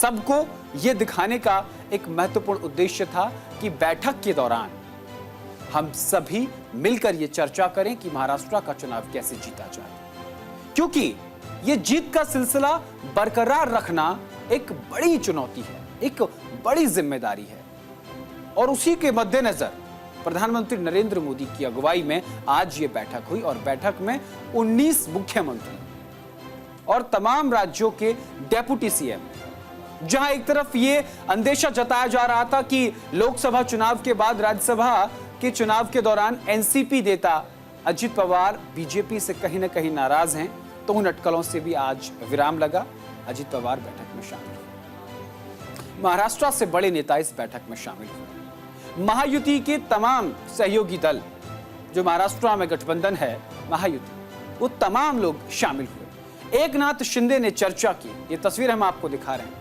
सबको यह दिखाने का एक महत्वपूर्ण उद्देश्य था कि बैठक के दौरान हम सभी मिलकर यह चर्चा करें कि महाराष्ट्र का चुनाव कैसे जीता जाए, क्योंकि यह जीत का सिलसिला बरकरार रखना एक बड़ी चुनौती है, एक बड़ी जिम्मेदारी है। और उसी के मद्देनजर प्रधानमंत्री नरेंद्र मोदी की अगुवाई में आज ये बैठक हुई और बैठक में 19 मुख्यमंत्री और तमाम राज्यों के डेप्यूटी सीएम, जहां एक तरफ ये अंदेशा जताया जा रहा था कि लोकसभा चुनाव के बाद राज्यसभा के चुनाव के दौरान एनसीपी नेता अजित पवार बीजेपी से कहीं ना कहीं नाराज हैं, तो उन अटकलों से भी आज विराम लगा। अजित पवार बैठक में शामिल हुए, महाराष्ट्र से बड़े नेता इस बैठक में शामिल हुए। महायुति के तमाम सहयोगी दल जो महाराष्ट्र में गठबंधन है महायुति, वो तमाम लोग शामिल हुए। एकनाथ शिंदे ने चर्चा की, ये तस्वीर हम आपको दिखा रहे हैं।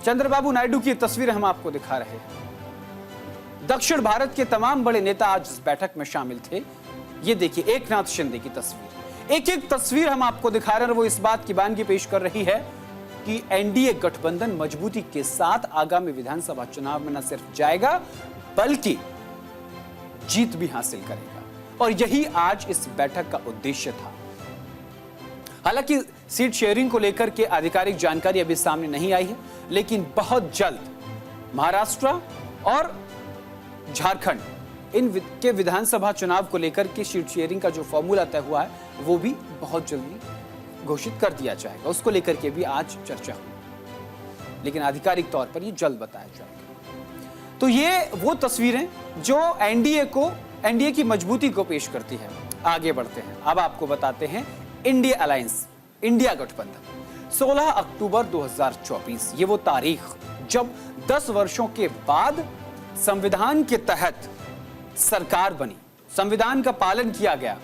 चंद्रबाबू नायडू की तस्वीर हम आपको दिखा रहे हैं। दक्षिण भारत के तमाम बड़े नेता आज इस बैठक में शामिल थे। ये देखिए एकनाथ शिंदे की तस्वीर, एक एक तस्वीर हम आपको दिखा रहे हैं। वो इस बात की बानगी पेश कर रही है कि एनडीए गठबंधन मजबूती के साथ आगामी विधानसभा चुनाव में न सिर्फ जाएगा बल्कि जीत भी हासिल करेगा, और यही आज इस बैठक का उद्देश्य था। हालांकि सीट शेयरिंग को लेकर के आधिकारिक जानकारी अभी सामने नहीं आई है, लेकिन बहुत जल्द महाराष्ट्र और झारखंड के विधानसभा चुनाव को लेकर के सीट शेयरिंग का जो फॉर्मूला तय हुआ है वो भी बहुत जल्दी घोषित कर दिया जाएगा। उसको लेकर के भी आज चर्चा हुई, लेकिन आधिकारिक तौर पर ये जल्द बताया जाएगा। तो ये वो तस्वीरें जो एनडीए की मजबूती को पेश करती है। आगे बढ़ते हैं, अब आपको बताते हैं इंडिया अलायंस, इंडिया गठबंधन। 16 अक्टूबर 2024 ये वो तारीख जब 10 वर्षों के बाद संविधान के तहत सरकार बनी, संविधान का पालन किया गया।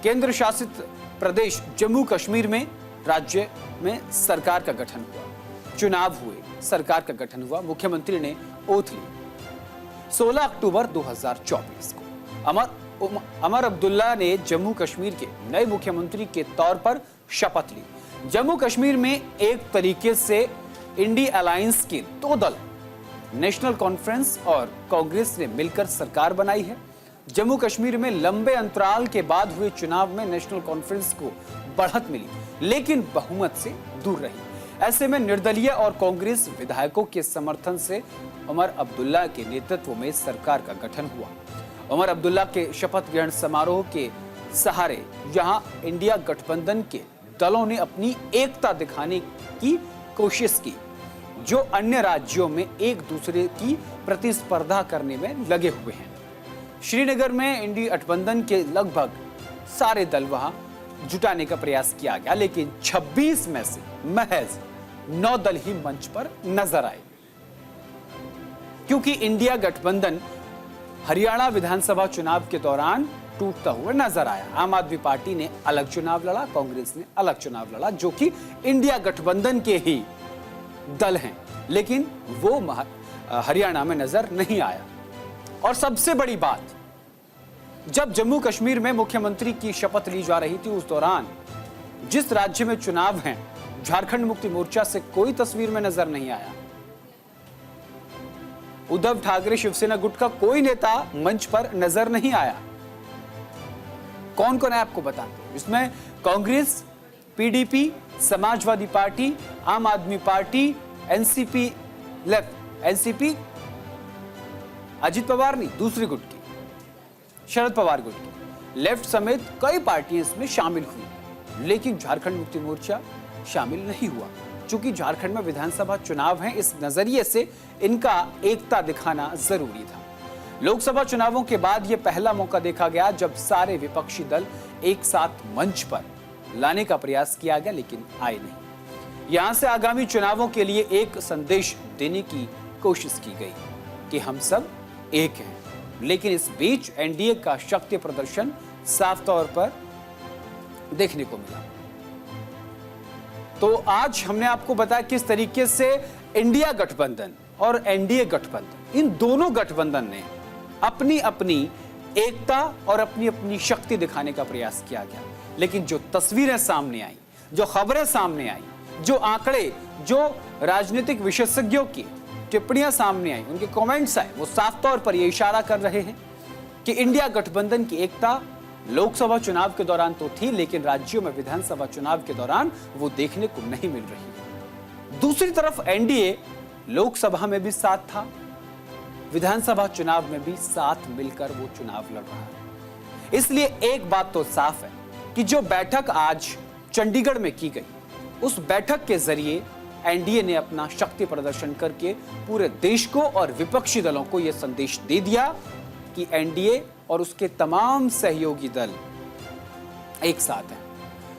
केंद्र शासित प्रदेश जम्मू कश्मीर में राज्य में सरकार का गठन हुआ, चुनाव हुए, सरकार का गठन हुआ, मुख्यमंत्री ने ओथ ली। 16 अक्टूबर 2024 को अमर अब्दुल्ला ने जम्मू कश्मीर के नए मुख्यमंत्री के तौर पर शपथ ली। जम्मू कश्मीर में एक तरीके से इंडिया अलायंस के दो दल नेशनल कॉन्फ्रेंस और कांग्रेस ने मिलकर सरकार बनाई है। जम्मू कश्मीर में लंबे अंतराल के बाद हुए चुनाव में नेशनल कॉन्फ्रेंस को बढ़त मिली, लेकिन बहुमत से दूर रही। ऐसे में निर्दलीय और कांग्रेस विधायकों के समर्थन से उमर अब्दुल्ला के नेतृत्व में सरकार का गठन हुआ। उमर अब्दुल्ला के शपथ ग्रहण समारोह के सहारे जहां इंडिया गठबंधन के दलों ने अपनी एकता दिखाने की कोशिश की, जो अन्य राज्यों में एक दूसरे की प्रतिस्पर्धा करने में लगे हुए हैं। श्रीनगर में इंडिया गठबंधन के लगभग सारे दल वहां जुटाने का प्रयास किया गया, लेकिन 26 में से महज 9 दल ही मंच पर नजर आए, क्योंकि इंडिया गठबंधन हरियाणा विधानसभा चुनाव के दौरान टूटता हुआ नजर आया। आम आदमी पार्टी ने अलग चुनाव लड़ा, कांग्रेस ने अलग चुनाव लड़ा, जो कि इंडिया गठबंधन के ही दल हैं, लेकिन वो हरियाणा में नजर नहीं आया। और सबसे बड़ी बात, जब जम्मू कश्मीर में मुख्यमंत्री की शपथ ली जा रही थी, उस दौरान जिस राज्य में चुनाव हैं, झारखंड मुक्ति मोर्चा से कोई तस्वीर में नजर नहीं आया। उद्धव ठाकरे शिवसेना गुट का कोई नेता मंच पर नजर नहीं आया। कौन कौन है आपको बताते हैं। इसमें कांग्रेस, पीडीपी, समाजवादी पार्टी, आम आदमी party, NCP, left NCP Ajit Pawar नहीं, दूसरी गुट की, शरद पवार गुट की, लेफ्ट समेत कई पार्टियां इसमें शामिल हुई, लेकिन झारखंड मुक्ति मोर्चा शामिल नहीं हुआ। चूंकि झारखंड में विधानसभा चुनाव हैं, इस नजरिए से इनका एकता दिखाना जरूरी था। लोकसभा चुनावों के बाद यह पहला मौका देखा गया जब सारे विपक्षी दल एक साथ मंच पर लाने का प्रयास किया गया, लेकिन आए नहीं। यहां से आगामी चुनावों के लिए एक संदेश देने की कोशिश की गई कि हम सब एक हैं, लेकिन इस बीच एनडीए का शक्ति प्रदर्शन साफ तौर पर देखने को मिला। तो आज हमने आपको बताया किस तरीके से इंडिया गठबंधन और एनडीए गठबंधन, इन दोनों गठबंधन ने अपनी अपनी एकता और अपनी अपनी शक्ति दिखाने का प्रयास किया गया, लेकिन जो तस्वीरें सामने आई, जो खबरें सामने आई, जो आंकड़े, जो राजनीतिक विशेषज्ञों की टिप्पणियां सामने आई, उनके कमेंट्स आए, वो साफ तौर पर यह इशारा कर रहे हैं कि इंडिया गठबंधन की एकता लोकसभा चुनाव के दौरान तो थी, लेकिन राज्यों में विधानसभा चुनाव के दौरान वो देखने को नहीं मिल रही है। दूसरी तरफ एनडीए लोकसभा में भी साथ था, विधानसभा चुनाव में भी साथ मिलकर वो चुनाव लड़ रहा है। इसलिए एक बात तो साफ है कि जो बैठक आज चंडीगढ़ में की गई, उस बैठक के जरिए एनडीए ने अपना शक्ति प्रदर्शन करके पूरे देश को और विपक्षी दलों को यह संदेश दे दिया कि एनडीए और उसके तमाम सहयोगी दल एक साथ हैं।